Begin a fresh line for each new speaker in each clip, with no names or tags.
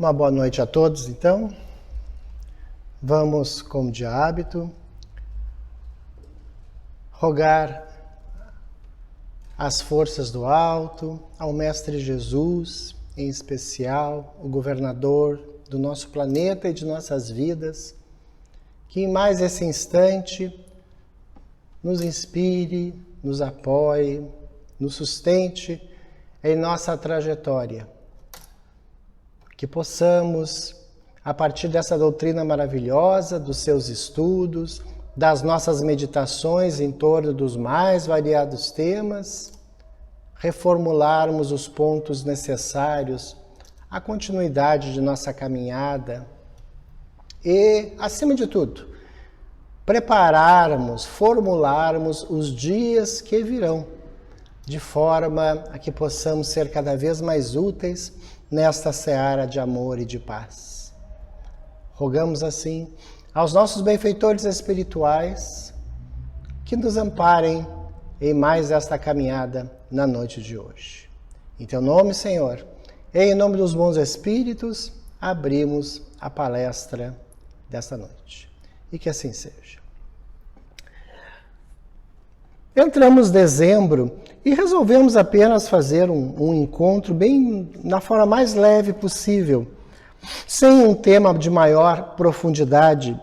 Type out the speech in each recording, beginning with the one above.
Uma boa noite a todos, então. Vamos, como de hábito, rogar as forças do alto, ao Mestre Jesus, em especial, o governador do nosso planeta e de nossas vidas, que em mais esse instante nos inspire, nos apoie, nos sustente em nossa trajetória. Que possamos, a partir dessa doutrina maravilhosa, dos seus estudos, das nossas meditações em torno dos mais variados temas, reformularmos os pontos necessários à continuidade de nossa caminhada e, acima de tudo, prepararmos, formularmos os dias que virão, de forma a que possamos ser cada vez mais úteis nesta seara de amor e de paz. Rogamos assim aos nossos benfeitores espirituais que nos amparem em mais esta caminhada na noite de hoje. Em teu nome, Senhor, e em nome dos bons espíritos, abrimos a palestra desta noite. E que assim seja. Entramos em dezembro e resolvemos apenas fazer um encontro bem na forma mais leve possível, sem um tema de maior profundidade.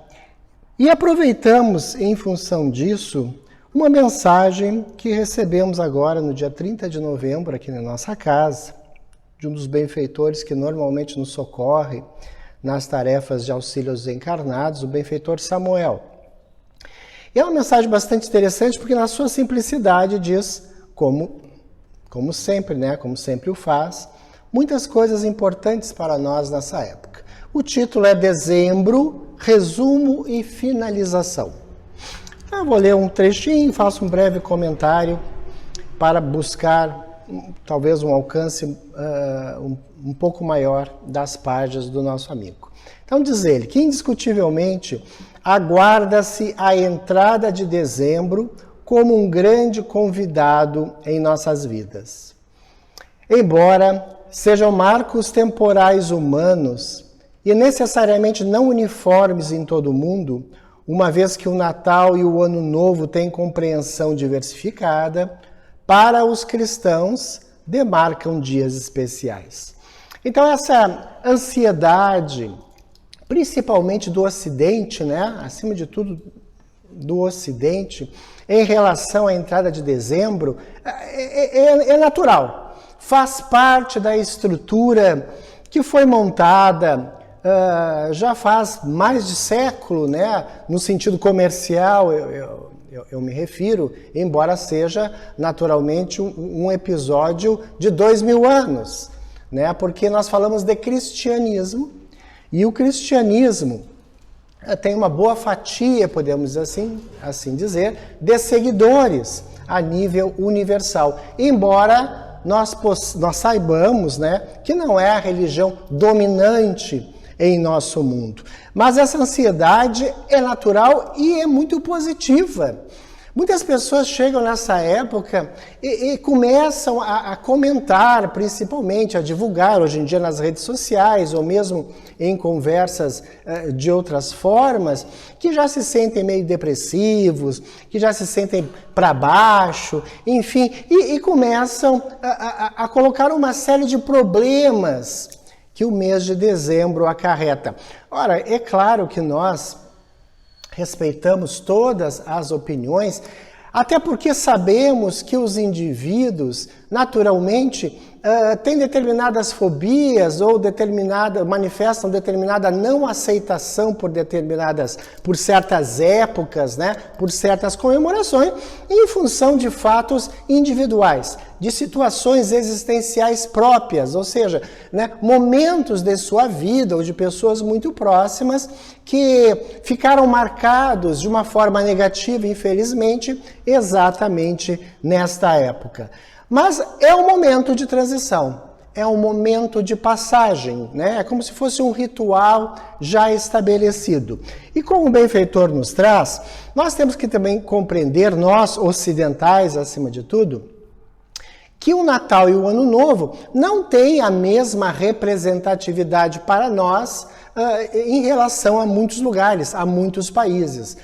E aproveitamos, em função disso, uma mensagem que recebemos agora no dia 30 de novembro, aqui na nossa casa, de um dos benfeitores que normalmente nos socorre nas tarefas de auxílio aos encarnados, o benfeitor Samuel. E é uma mensagem bastante interessante porque na sua simplicidade diz, como sempre, né? Como sempre o faz, muitas coisas importantes para nós nessa época. O título é Dezembro, Resumo e Finalização. Eu vou ler um trechinho, faço um breve comentário para buscar talvez um alcance um pouco maior das páginas do nosso amigo. Então diz ele que indiscutivelmente aguarda-se a entrada de dezembro como um grande convidado em nossas vidas. Embora sejam marcos temporais humanos e necessariamente não uniformes em todo o mundo, uma vez que o Natal e o Ano Novo têm compreensão diversificada, para os cristãos demarcam dias especiais. Então essa ansiedade, principalmente do Ocidente, né? Acima de tudo do Ocidente, em relação à entrada de dezembro, é natural. Faz parte da estrutura que foi montada já faz mais de século, né? No sentido comercial, eu me refiro, embora seja naturalmente um episódio de 2000 anos, né? Porque nós falamos de cristianismo, e o cristianismo tem uma boa fatia, podemos assim dizer, de seguidores a nível universal. Embora nós saibamos, né, que não é a religião dominante em nosso mundo. Mas essa ansiedade é natural e é muito positiva. Muitas pessoas chegam nessa época e começam a comentar, principalmente a divulgar, hoje em dia nas redes sociais, ou mesmo em conversas de outras formas, que já se sentem meio depressivos, que já se sentem para baixo, enfim, e começam a colocar uma série de problemas que o mês de dezembro acarreta. Ora, é claro que nós respeitamos todas as opiniões, até porque sabemos que os indivíduos, naturalmente, têm determinadas fobias ou manifestam determinada não aceitação por certas épocas, né, por certas comemorações, em função de fatos individuais, de situações existenciais próprias, ou seja, né, momentos de sua vida ou de pessoas muito próximas que ficaram marcados de uma forma negativa, infelizmente, exatamente nesta época. Mas é um momento de transição, é um momento de passagem, né? É como se fosse um ritual já estabelecido. E como o benfeitor nos traz, nós temos que também compreender, nós ocidentais acima de tudo, que o Natal e o Ano Novo não têm a mesma representatividade para nós em relação a muitos lugares, a muitos países.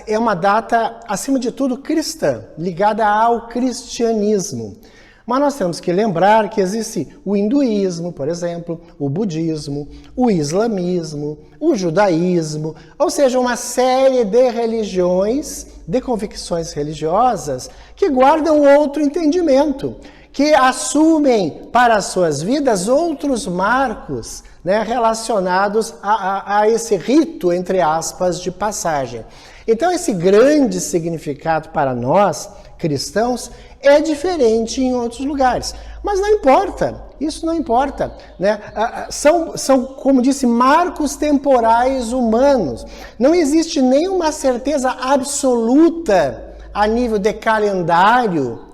É uma data, acima de tudo, cristã, ligada ao cristianismo. Mas nós temos que lembrar que existe o hinduísmo, por exemplo, o budismo, o islamismo, o judaísmo, ou seja, uma série de religiões, de convicções religiosas que guardam outro entendimento, que assumem para as suas vidas outros marcos, né, relacionados a esse rito, entre aspas, de passagem. Então, esse grande significado para nós, cristãos, é diferente em outros lugares. Mas não importa, isso não importa, né? São, como disse, marcos temporais humanos. Não existe nenhuma certeza absoluta a nível de calendário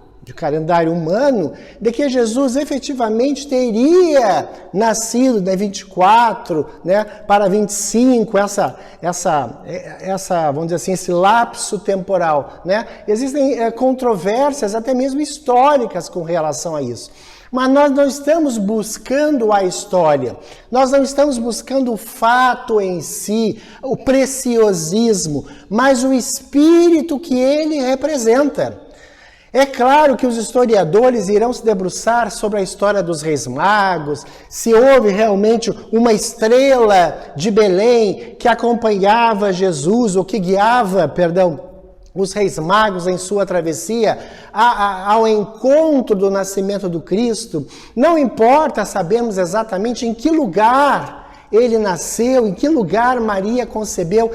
humano, de que Jesus efetivamente teria nascido de 24, né, para 25, vamos dizer assim, esse lapso temporal, né? Existem controvérsias, até mesmo históricas, com relação a isso. Mas nós não estamos buscando a história, nós não estamos buscando o fato em si, o preciosismo, mas o espírito que ele representa. É claro que os historiadores irão se debruçar sobre a história dos Reis Magos, se houve realmente uma estrela de Belém que acompanhava Jesus, ou que guiava, os Reis Magos em sua travessia ao encontro do nascimento do Cristo. Não importa sabermos exatamente em que lugar ele nasceu, em que lugar Maria concebeu,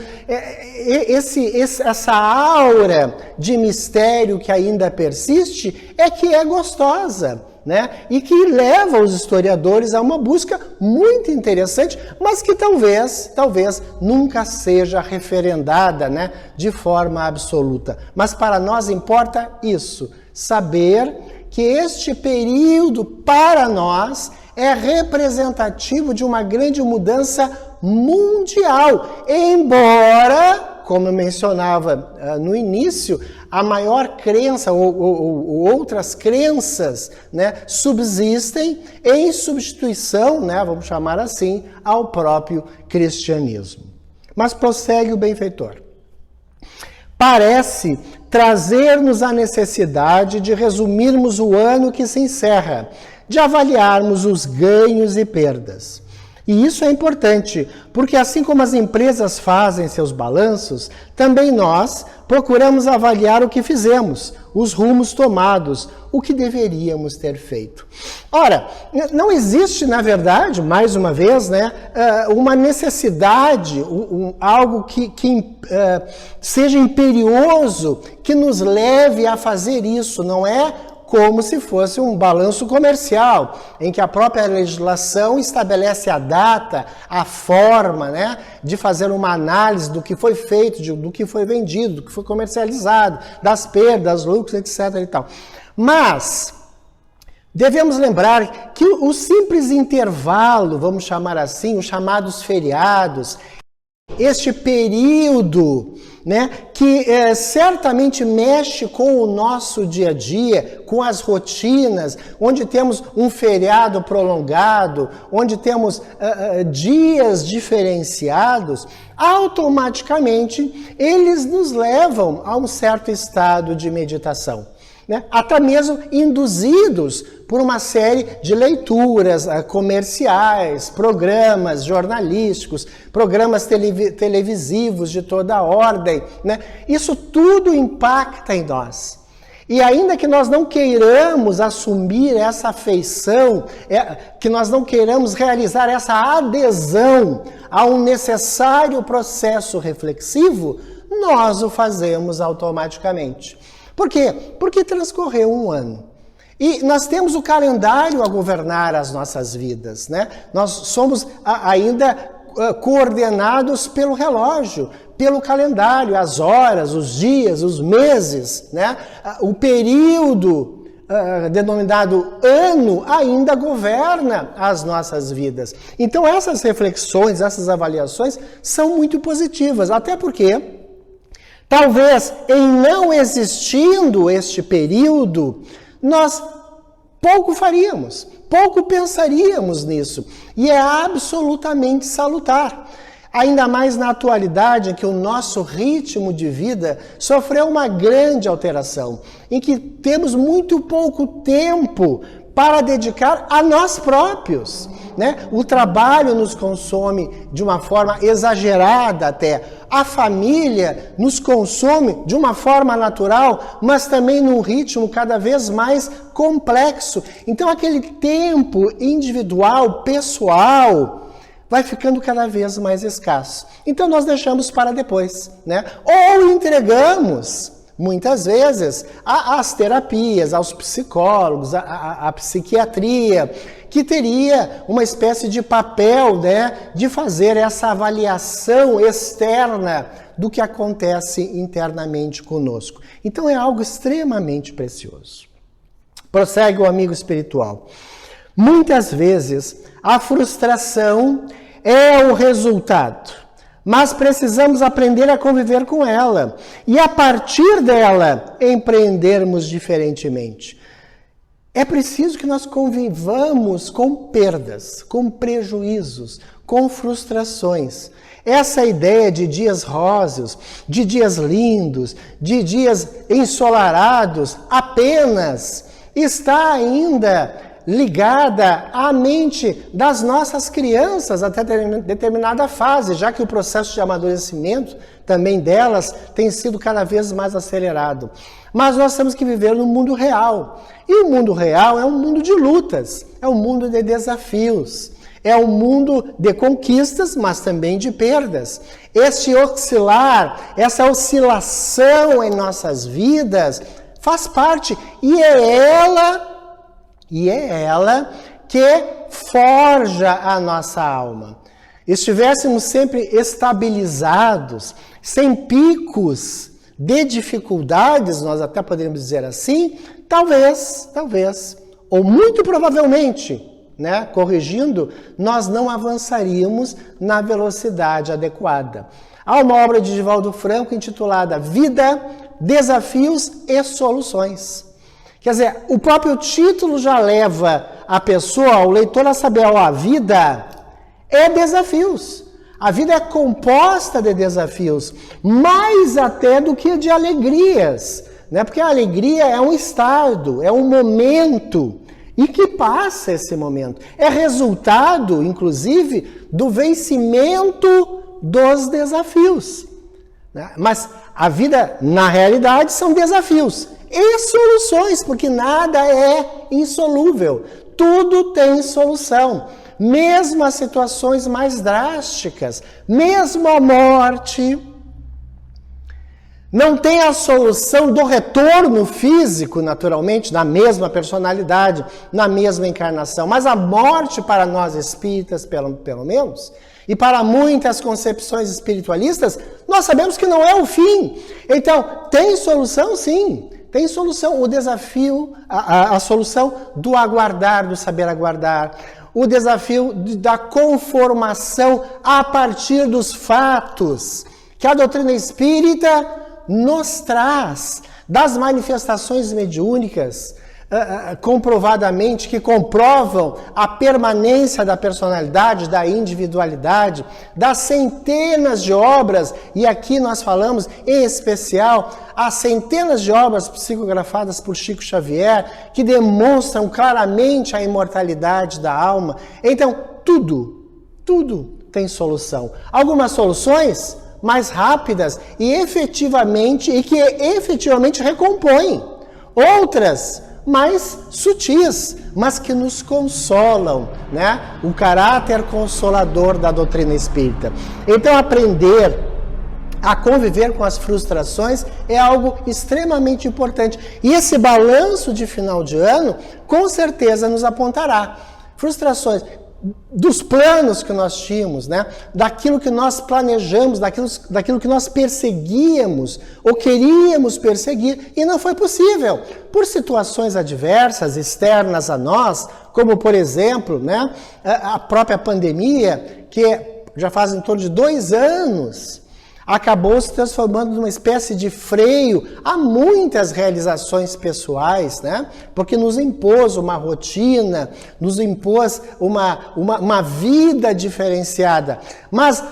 essa aura de mistério que ainda persiste é que é gostosa, né? E que leva os historiadores a uma busca muito interessante, mas que talvez nunca seja referendada, né, de forma absoluta. Mas para nós importa isso, saber que este período para nós é representativo de uma grande mudança mundial, embora, como eu mencionava no início, a maior crença ou outras crenças, né, subsistem em substituição, né, vamos chamar assim, ao próprio cristianismo. Mas prossegue o benfeitor. Parece trazer-nos a necessidade de resumirmos o ano que se encerra, de avaliarmos os ganhos e perdas. E isso é importante, porque assim como as empresas fazem seus balanços, também nós procuramos avaliar o que fizemos, os rumos tomados, o que deveríamos ter feito. Ora, não existe, na verdade, mais uma vez, né, uma necessidade, algo que seja imperioso, que nos leve a fazer isso, não é como se fosse um balanço comercial, em que a própria legislação estabelece a data, a forma, né, de fazer uma análise do que foi feito, do que foi vendido, do que foi comercializado, das perdas, lucros, etc. e tal. Mas devemos lembrar que o simples intervalo, vamos chamar assim, os chamados feriados, este período, né, que certamente mexe com o nosso dia a dia, com as rotinas, onde temos um feriado prolongado, onde temos dias diferenciados, automaticamente eles nos levam a um certo estado de meditação, né? Até mesmo induzidos por uma série de leituras comerciais, programas jornalísticos, programas televisivos de toda a ordem, né? Isso tudo impacta em nós. E ainda que nós não queiramos assumir essa afeição, que nós não queiramos realizar essa adesão a um necessário processo reflexivo, nós o fazemos automaticamente. Por quê? Porque transcorreu um ano. E nós temos o calendário a governar as nossas vidas, né? Nós somos ainda coordenados pelo relógio, pelo calendário, as horas, os dias, os meses, né? O período denominado ano ainda governa as nossas vidas. Então essas reflexões, essas avaliações são muito positivas, até porque talvez em não existindo este período, nós pouco faríamos, pouco pensaríamos nisso. E é absolutamente salutar. Ainda mais na atualidade, em que o nosso ritmo de vida sofreu uma grande alteração, em que temos muito pouco tempo para dedicar a nós próprios, né? O trabalho nos consome de uma forma exagerada até. A família nos consome de uma forma natural, mas também num ritmo cada vez mais complexo. Então, aquele tempo individual, pessoal, vai ficando cada vez mais escasso. Então, nós deixamos para depois, né? Ou entregamos, muitas vezes, às terapias, aos psicólogos, à psiquiatria, que teria uma espécie de papel, né, de fazer essa avaliação externa do que acontece internamente conosco. Então, é algo extremamente precioso. Prossegue o amigo espiritual. Muitas vezes, a frustração é o resultado, mas precisamos aprender a conviver com ela e, a partir dela, empreendermos diferentemente. É preciso que nós convivamos com perdas, com prejuízos, com frustrações. Essa ideia de dias róseos, de dias lindos, de dias ensolarados, apenas está ainda ligada à mente das nossas crianças até determinada fase, já que o processo de amadurecimento também delas tem sido cada vez mais acelerado. Mas nós temos que viver no mundo real. E o mundo real é um mundo de lutas, é um mundo de desafios, é um mundo de conquistas, mas também de perdas. Este oscilar, essa oscilação em nossas vidas faz parte e é ela que forja a nossa alma. Estivéssemos sempre estabilizados, sem picos de dificuldades, nós até poderíamos dizer assim, talvez, ou muito provavelmente, né, corrigindo, nós não avançaríamos na velocidade adequada. Há uma obra de Divaldo Franco intitulada Vida, Desafios e Soluções. Quer dizer, o próprio título já leva a pessoa, o leitor, a saber, a vida é desafios. A vida é composta de desafios, mais até do que de alegrias, né? Porque a alegria é um estado, é um momento, e que passa esse momento. É resultado, inclusive, do vencimento dos desafios, né? Mas a vida, na realidade, são desafios e soluções, porque nada é insolúvel, tudo tem solução. Mesmo as situações mais drásticas, mesmo a morte, não tem a solução do retorno físico, naturalmente, na mesma personalidade, na mesma encarnação. Mas a morte, para nós espíritas, pelo menos, e para muitas concepções espiritualistas, nós sabemos que não é o fim. Então, tem solução, sim. Tem solução. O desafio, a solução do aguardar, do saber aguardar. O desafio da conformação a partir dos fatos que a doutrina espírita nos traz, das manifestações mediúnicas, comprovadamente, que comprovam a permanência da personalidade, da individualidade, das centenas de obras, e aqui nós falamos em especial as centenas de obras psicografadas por Chico Xavier, que demonstram claramente a imortalidade da alma. Então, tudo tem solução. Algumas soluções mais rápidas e que efetivamente recompõem. Outras mais sutis, mas que nos consolam, né? O caráter consolador da doutrina espírita. Então, aprender a conviver com as frustrações é algo extremamente importante. E esse balanço de final de ano, com certeza, nos apontará. Frustrações dos planos que nós tínhamos, né? Daquilo que nós planejamos, daquilo que nós perseguíamos ou queríamos perseguir e não foi possível, por situações adversas, externas a nós, como, por exemplo, né, a própria pandemia, que já faz em torno de 2 anos, acabou se transformando numa espécie de freio a muitas realizações pessoais, né? Porque nos impôs uma rotina, nos impôs uma vida diferenciada. Mas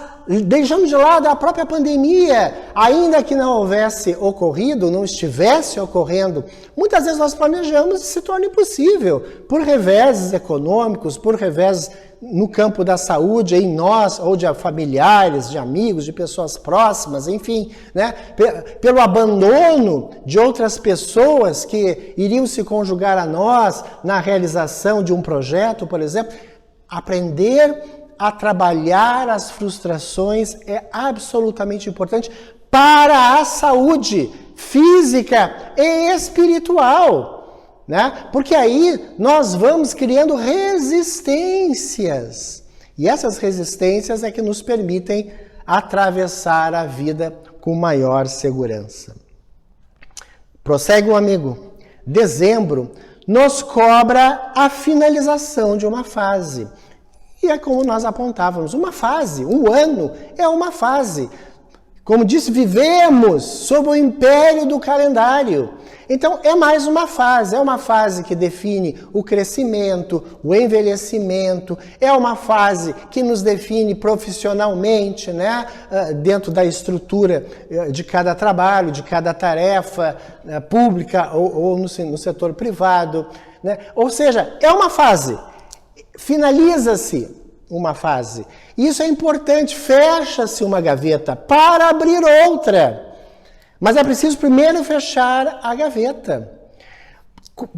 deixamos de lado a própria pandemia, ainda que não houvesse ocorrido, não estivesse ocorrendo, muitas vezes nós planejamos e se torna impossível, por reveses econômicos, por reveses no campo da saúde, em nós, ou de familiares, de amigos, de pessoas próximas, enfim, né? Pelo abandono de outras pessoas que iriam se conjugar a nós na realização de um projeto, por exemplo. Aprender a trabalhar as frustrações é absolutamente importante para a saúde física e espiritual. Né? Porque aí nós vamos criando resistências. E essas resistências é que nos permitem atravessar a vida com maior segurança. Prossegue o amigo. Dezembro nos cobra a finalização de uma fase. E é como nós apontávamos, uma fase, um ano é uma fase. Como disse, vivemos sob o império do calendário. Então, é mais uma fase que define o crescimento, o envelhecimento, é uma fase que nos define profissionalmente, né? Dentro da estrutura de cada trabalho, de cada tarefa pública ou no setor privado, né? Ou seja, é uma fase, finaliza-se uma fase. Isso é importante, fecha-se uma gaveta para abrir outra. Mas é preciso primeiro fechar a gaveta.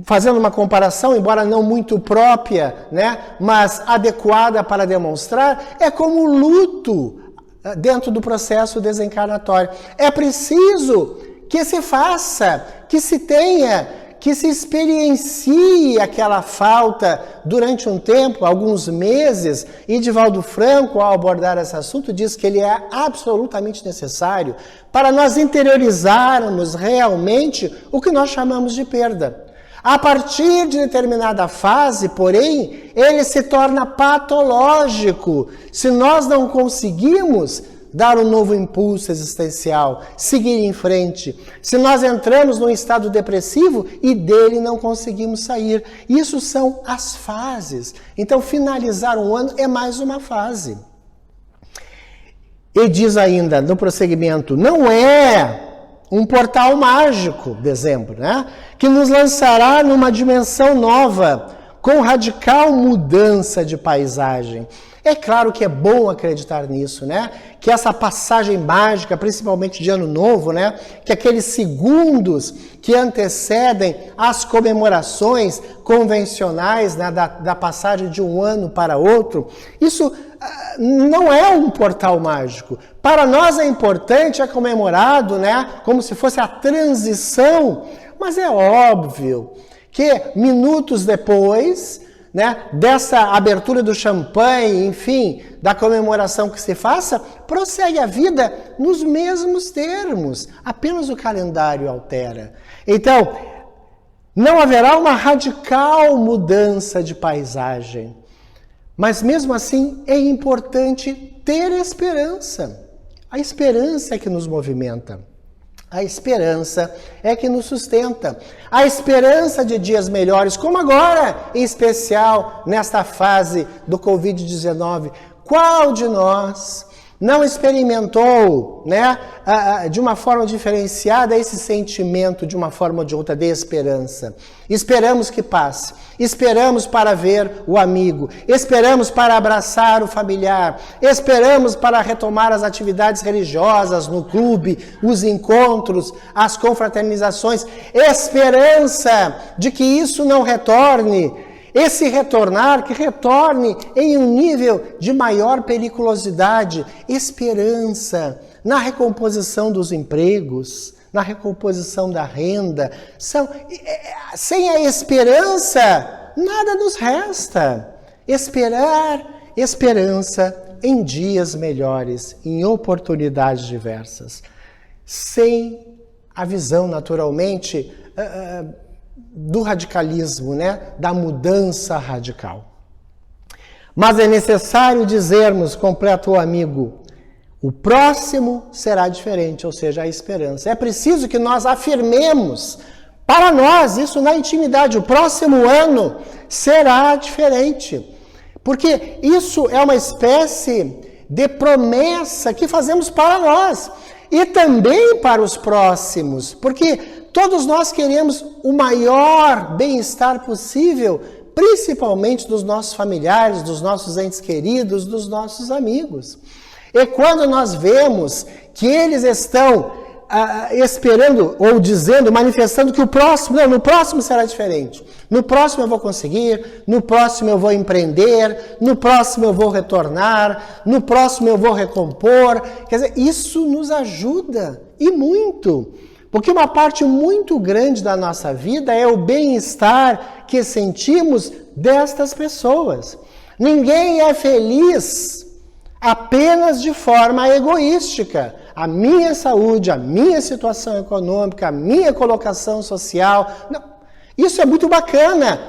Fazendo uma comparação, embora não muito própria, né, mas adequada para demonstrar, é como o luto dentro do processo desencarnatório. É preciso que se faça, que se tenha, que se experiencie aquela falta durante um tempo, alguns meses, e Divaldo Franco, ao abordar esse assunto, diz que ele é absolutamente necessário para nós interiorizarmos realmente o que nós chamamos de perda. A partir de determinada fase, porém, ele se torna patológico. Se nós não conseguimos dar um novo impulso existencial, seguir em frente. Se nós entramos num estado depressivo e dele não conseguimos sair. Isso são as fases. Então, finalizar um ano é mais uma fase. E diz ainda, no prosseguimento, não é um portal mágico, dezembro, né? Que nos lançará numa dimensão nova, com radical mudança de paisagem. É claro que é bom acreditar nisso, né? Que essa passagem mágica, principalmente de Ano Novo, né? Que aqueles segundos que antecedem as comemorações convencionais, né? da passagem de um ano para outro, isso não é um portal mágico. Para nós é importante, é comemorado, né? Como se fosse a transição, mas é óbvio que minutos depois, né, dessa abertura do champanhe, enfim, da comemoração que se faça, prossegue a vida nos mesmos termos, apenas o calendário altera. Então, não haverá uma radical mudança de paisagem, mas mesmo assim é importante ter esperança. A esperança é que nos movimenta. A esperança é que nos sustenta. A esperança de dias melhores, como agora, em especial nesta fase do Covid-19. Qual de nós não experimentou, né, de uma forma diferenciada esse sentimento, de uma forma ou de outra, de esperança? Esperamos que passe. Esperamos para ver o amigo. Esperamos para abraçar o familiar. Esperamos para retomar as atividades religiosas no clube, os encontros, as confraternizações. Esperança de que isso não retorne. Esse retornar, que retorne em um nível de maior periculosidade. Esperança na recomposição dos empregos, na recomposição da renda. Sem a esperança, nada nos resta. Esperança em dias melhores, em oportunidades diversas. Sem a visão, naturalmente, do radicalismo, né? Da mudança radical. Mas é necessário dizermos, completa o amigo, O próximo será diferente, ou seja, a esperança. É preciso que nós afirmemos para nós isso na intimidade. O próximo ano será diferente. Porque isso é uma espécie de promessa que fazemos para nós e também para os próximos. Porque todos nós queremos o maior bem-estar possível, principalmente dos nossos familiares, dos nossos entes queridos, dos nossos amigos. E quando nós vemos que eles estão esperando ou dizendo, manifestando que no próximo será diferente. No próximo eu vou conseguir, no próximo eu vou empreender, no próximo eu vou retornar, no próximo eu vou recompor. Quer dizer, isso nos ajuda e muito. Porque uma parte muito grande da nossa vida é o bem-estar que sentimos destas pessoas. Ninguém é feliz apenas de forma egoística. A minha saúde, a minha situação econômica, a minha colocação social. Não, isso é muito bacana,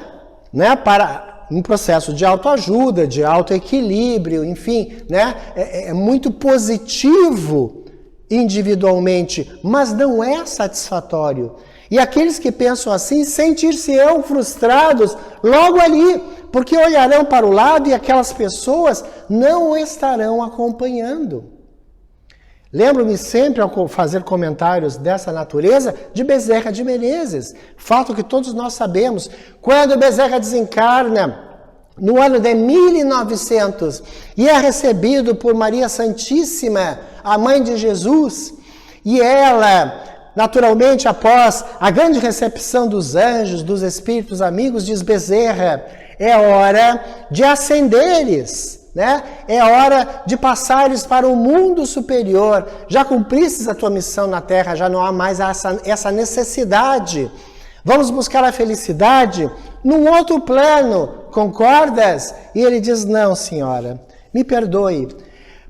né? Para um processo de autoajuda, de autoequilíbrio, enfim, né? É muito positivo individualmente, mas não é satisfatório. E aqueles que pensam assim sentir-se-ão frustrados logo ali, porque olharão para o lado e aquelas pessoas não o estarão acompanhando. Lembro-me sempre, ao fazer comentários dessa natureza, de Bezerra de Menezes. Fato que todos nós sabemos. Quando Bezerra desencarna, no ano de 1900, e é recebido por Maria Santíssima, a mãe de Jesus, e ela, naturalmente, após a grande recepção dos anjos, dos espíritos amigos, diz Bezerra, é hora de ascenderes, né? É hora de passares para o mundo superior. Já cumpristes a tua missão na Terra, já não há mais essa necessidade. Vamos buscar a felicidade num outro plano, concordas? E ele diz, não, senhora, me perdoe,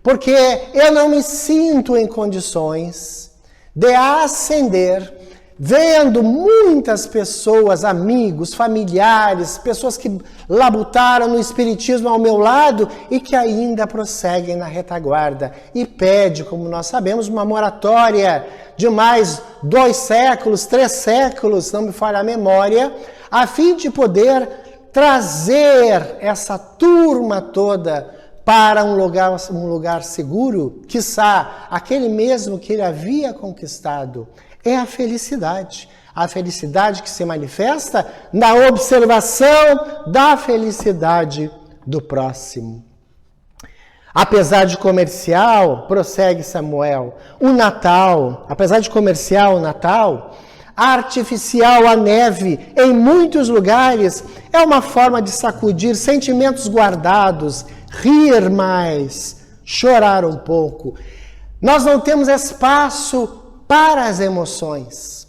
porque eu não me sinto em condições de ascender, vendo muitas pessoas, amigos, familiares, pessoas que labutaram no espiritismo ao meu lado e que ainda prosseguem na retaguarda. E pede, como nós sabemos, uma moratória de mais 2 séculos, 3 séculos, não me falha a memória, a fim de poder trazer essa turma toda para um lugar seguro, quiçá aquele mesmo que ele havia conquistado. É a felicidade que se manifesta na observação da felicidade do próximo. Apesar de comercial, prossegue Samuel, o Natal, apesar de comercial o Natal, artificial a neve em muitos lugares, é uma forma de sacudir sentimentos guardados, rir mais, chorar um pouco. Nós não temos espaço para as emoções.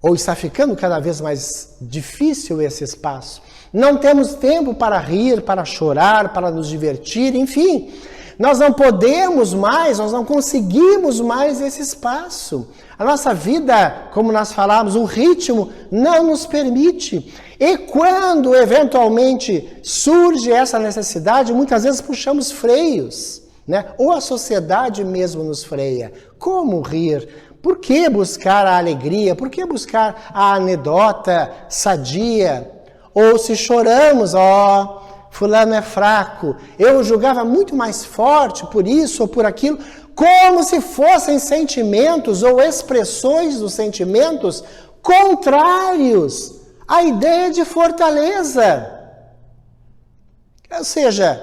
Ou está ficando cada vez mais difícil esse espaço. Não temos tempo para rir, para chorar, para nos divertir, enfim. Nós não podemos mais, nós não conseguimos mais esse espaço. A nossa vida, como nós falamos, o ritmo não nos permite. E quando eventualmente surge essa necessidade, muitas vezes puxamos freios, né? Ou a sociedade mesmo nos freia. Como rir? Por que buscar a alegria? Por que buscar a anedota sadia? Ou se choramos, fulano é fraco, eu o julgava muito mais forte por isso ou por aquilo, como se fossem sentimentos ou expressões dos sentimentos contrários à ideia de fortaleza. Ou seja,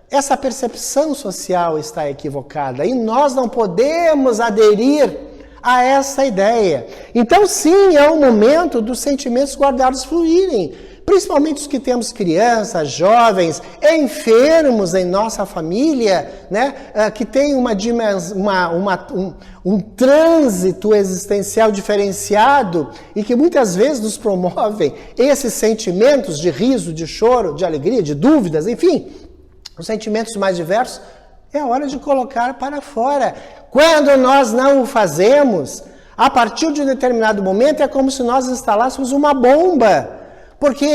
essa percepção social está equivocada e nós não podemos aderir a essa ideia. Então, sim, é o momento dos sentimentos guardados fluírem, principalmente os que temos crianças, jovens, enfermos em nossa família, né, que tem um trânsito existencial diferenciado e que muitas vezes nos promovem esses sentimentos de riso, de choro, de alegria, de dúvidas, enfim, os sentimentos mais diversos, é hora de colocar para fora. Quando nós não o fazemos, a partir de um determinado momento é como se nós instalássemos uma bomba. Porque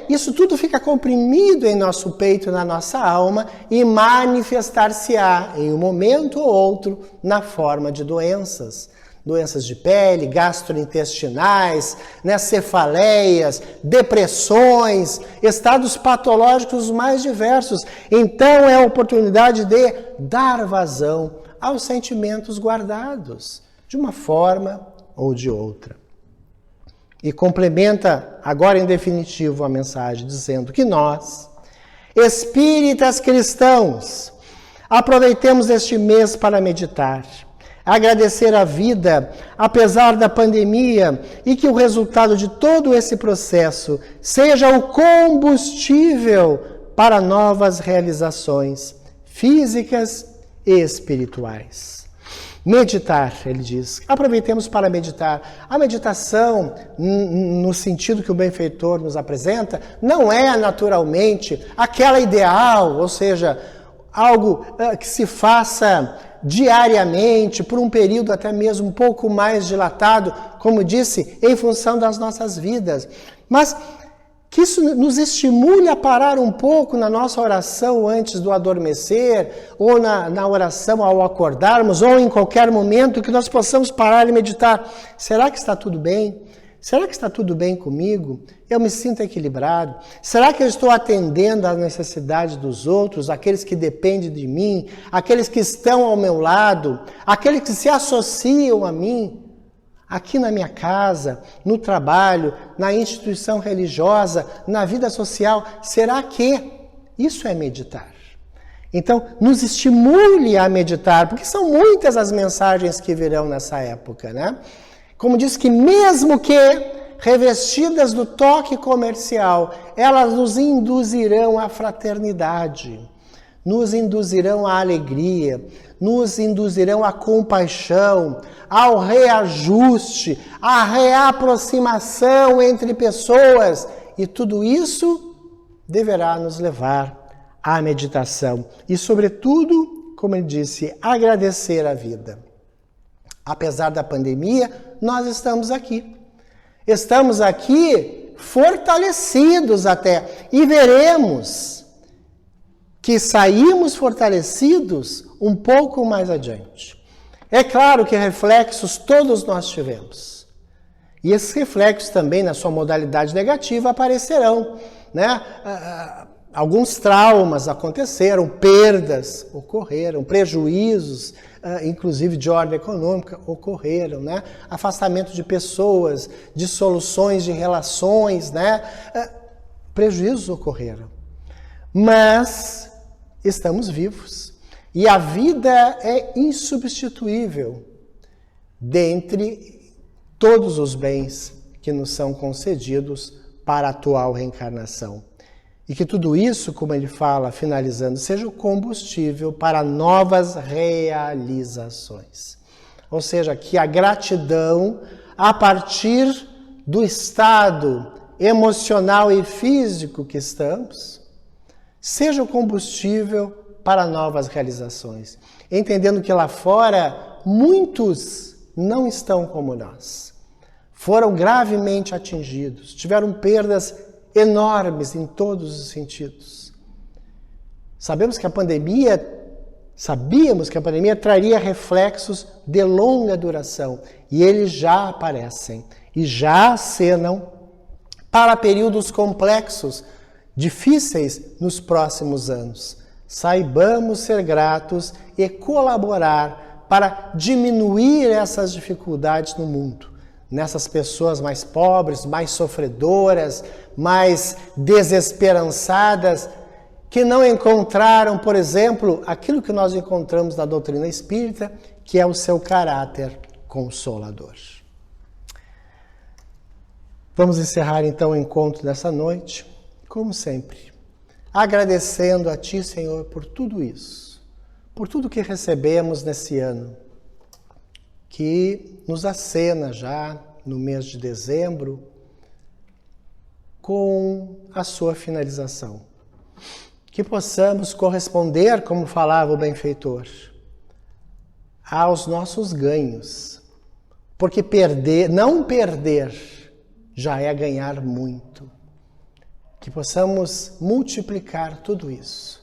isso tudo fica comprimido em nosso peito, na nossa alma, e manifestar-se-á em um momento ou outro na forma de doenças. Doenças de pele, gastrointestinais, né, cefaleias, depressões, estados patológicos mais diversos. Então é a oportunidade de dar vazão aos sentimentos guardados, de uma forma ou de outra. E complementa agora em definitivo a mensagem, dizendo que nós, espíritas cristãos, aproveitemos este mês para meditar, agradecer a vida, apesar da pandemia, e que o resultado de todo esse processo seja o combustível para novas realizações físicas e espirituais. Meditar, ele diz. Aproveitemos para meditar. A meditação, no sentido que o benfeitor nos apresenta, não é naturalmente aquela ideal, ou seja, algo que se faça diariamente, por um período até mesmo um pouco mais dilatado, como disse, em função das nossas vidas. Mas que isso nos estimule a parar um pouco na nossa oração antes do adormecer, ou na oração ao acordarmos, ou em qualquer momento que nós possamos parar e meditar. Será que está tudo bem? Será que está tudo bem comigo? Eu me sinto equilibrado? Será que eu estou atendendo às necessidades dos outros, aqueles que dependem de mim, aqueles que estão ao meu lado, aqueles que se associam a mim? Aqui na minha casa, no trabalho, na instituição religiosa, na vida social, será que isso é meditar? Então, nos estimule a meditar, porque são muitas as mensagens que virão nessa época, né? Como diz que mesmo que revestidas do toque comercial, elas nos induzirão à fraternidade, nos induzirão à alegria, nos induzirão à compaixão, ao reajuste, à reaproximação entre pessoas. E tudo isso deverá nos levar à meditação. E, sobretudo, como ele disse, agradecer a vida. Apesar da pandemia, nós estamos aqui. Estamos aqui fortalecidos até. E veremos que saímos fortalecidos um pouco mais adiante. É claro que reflexos todos nós tivemos. E esses reflexos também, na sua modalidade negativa, aparecerão, né? Alguns traumas aconteceram, perdas ocorreram, prejuízos, inclusive de ordem econômica, ocorreram, né? Afastamento de pessoas, dissoluções de relações, né? Prejuízos ocorreram. Mas estamos vivos. E a vida é insubstituível dentre todos os bens que nos são concedidos para a atual reencarnação. E que tudo isso, como ele fala, finalizando, seja o combustível para novas realizações. Ou seja, que a gratidão, a partir do estado emocional e físico que estamos, seja o combustível para novas realizações. Entendendo que lá fora, muitos não estão como nós. Foram gravemente atingidos, tiveram perdas enormes em todos os sentidos. Sabíamos que a pandemia traria reflexos de longa duração, e eles já aparecem e já acenam para períodos complexos, difíceis nos próximos anos. Saibamos ser gratos e colaborar para diminuir essas dificuldades no mundo. Nessas pessoas mais pobres, mais sofredoras, mais desesperançadas, que não encontraram, por exemplo, aquilo que nós encontramos na doutrina espírita, que é o seu caráter consolador. Vamos encerrar então o encontro dessa noite, como sempre, agradecendo a Ti, Senhor, por tudo isso, por tudo que recebemos nesse ano, que nos acena já no mês de dezembro com a sua finalização. Que possamos corresponder, como falava o benfeitor, aos nossos ganhos. Porque não perder já é ganhar muito. que possamos multiplicar tudo isso.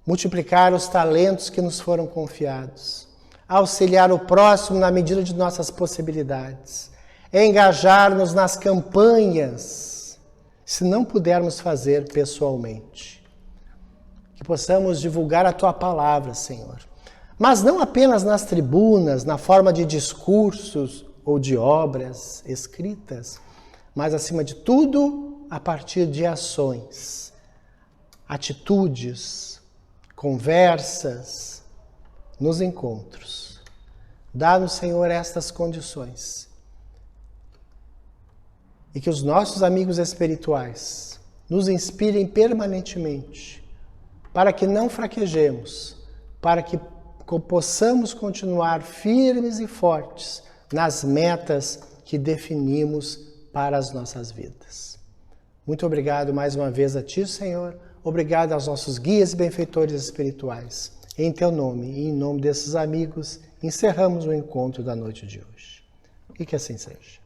Multiplicar os talentos que nos foram confiados. Auxiliar o próximo na medida de nossas possibilidades. Engajar-nos nas campanhas, se não pudermos fazer pessoalmente. Que possamos divulgar a Tua palavra, Senhor. Mas não apenas nas tribunas, na forma de discursos ou de obras escritas, mas acima de tudo, a partir de ações, atitudes, conversas, nos encontros. Dá-nos, Senhor, estas condições. E que os nossos amigos espirituais nos inspirem permanentemente, para que não fraquejemos, para que possamos continuar firmes e fortes nas metas que definimos para as nossas vidas. Muito obrigado mais uma vez a Ti, Senhor. Obrigado aos nossos guias e benfeitores espirituais. Em Teu nome e em nome desses amigos, encerramos o encontro da noite de hoje. E que assim seja.